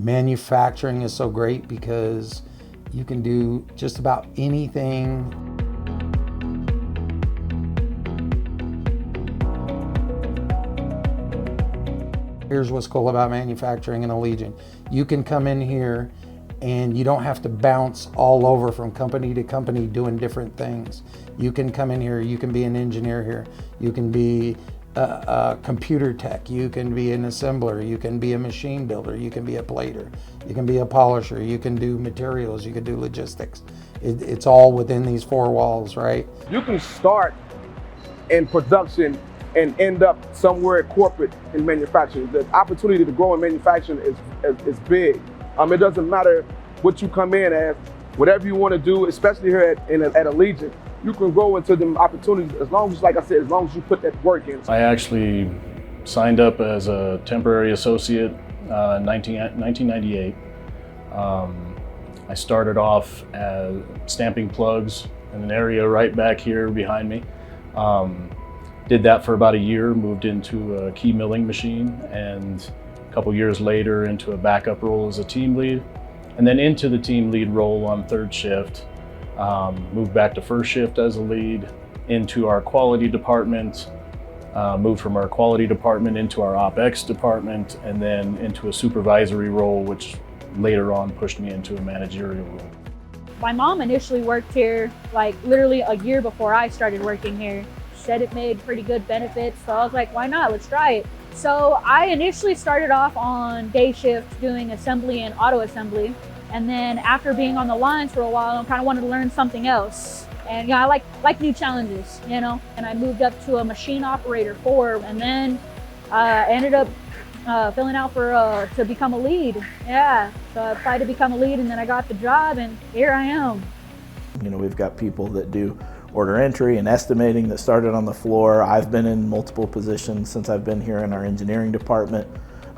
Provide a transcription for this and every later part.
Manufacturing is so great because you can do just about anything. Here's what's cool about manufacturing in Allegion. You can come in here and you don't have to bounce all over from company to company doing different things. You can come in here, you can be an engineer here, you can be a computer tech, you can be an assembler, you can be a machine builder, you can be a plater, you can be a polisher, you can do materials, you can do logistics. It's all within these four walls, right? You can start in production and end up somewhere corporate in manufacturing. The opportunity to grow in manufacturing is big. It doesn't matter what you come in as, whatever you want to do, especially here at Allegion, you can grow into them opportunities as long as, like I said, as long as you put that work in. I actually signed up as a temporary associate in 1998. I started off as stamping plugs in an area right back here behind me. Did that for about a year, moved into a key milling machine, and a couple years later into a backup role as a team lead, and then into the team lead role on third shift. Moved back to first shift as a lead, into our quality department, moved from our quality department into our OpEx department, and then into a supervisory role, which later on pushed me into a managerial role. My mom initially worked here like literally a year before I started working here. Said it made pretty good benefits, so I was like, why not? Let's try it. So I initially started off on day shift doing assembly and auto assembly. And then after being on the lines for a while, I kind of wanted to learn something else. And I like new challenges, and I moved up to a machine operator 4, and then ended up filling out for to become a lead. Yeah, so I applied to become a lead, and then I got the job, and here I am. We've got people that do order entry and estimating that started on the floor. I've been in multiple positions since I've been here in our engineering department.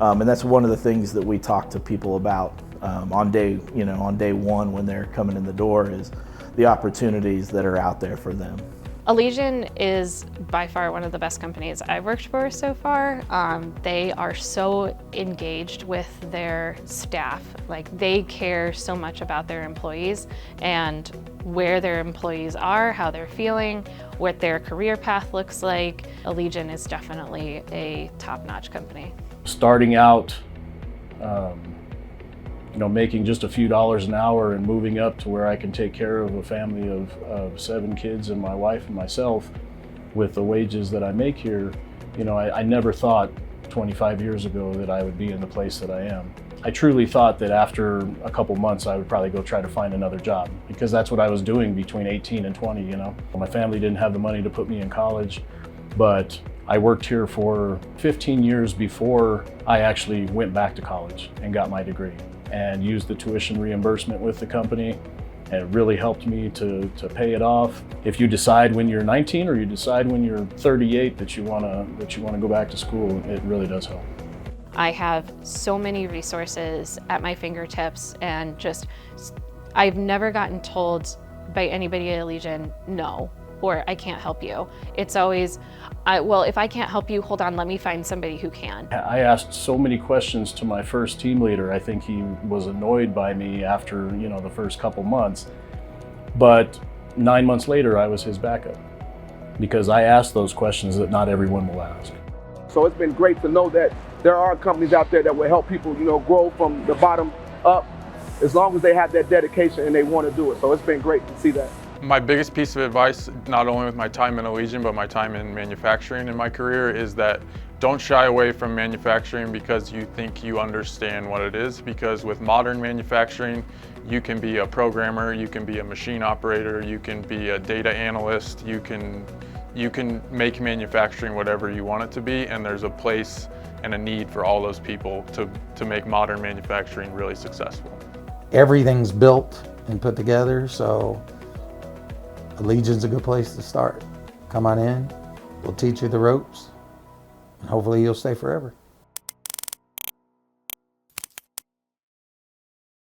And that's one of the things that we talk to people about on day one when they're coming in the door, is the opportunities that are out there for them. Allegion is by far one of the best companies I've worked for so far. They are so engaged with their staff. Like, they care so much about their employees and where their employees are, how they're feeling, what their career path looks like. Allegion is definitely a top-notch company. Starting out, making just a few dollars an hour and moving up to where I can take care of a family of 7 kids and my wife and myself with the wages that I make here, I never thought 25 years ago that I would be in the place that I am. I truly thought that after a couple months I would probably go try to find another job, because that's what I was doing between 18 and 20, My family didn't have the money to put me in college, but I worked here for 15 years before I actually went back to college and got my degree, and used the tuition reimbursement with the company. And it really helped me to pay it off. If you decide when you're 19 or you decide when you're 38 that you wanna go back to school, it really does help. I have so many resources at my fingertips, and I've never gotten told by anybody at Allegion, no, or I can't help you. It's always, well, if I can't help you, hold on, let me find somebody who can. I asked so many questions to my first team leader. I think he was annoyed by me after, the first couple months. But 9 months later, I was his backup, because I asked those questions that not everyone will ask. So it's been great to know that there are companies out there that will help people, grow from the bottom up, as long as they have that dedication and they want to do it. So it's been great to see that. My biggest piece of advice, not only with my time in Allegion, but my time in manufacturing in my career, is that don't shy away from manufacturing because you think you understand what it is. Because with modern manufacturing, you can be a programmer, you can be a machine operator, you can be a data analyst, you can make manufacturing whatever you want it to be, and there's a place and a need for all those people to make modern manufacturing really successful. Everything's built and put together, so Allegion's a good place to start. Come on in, we'll teach you the ropes, and hopefully you'll stay forever.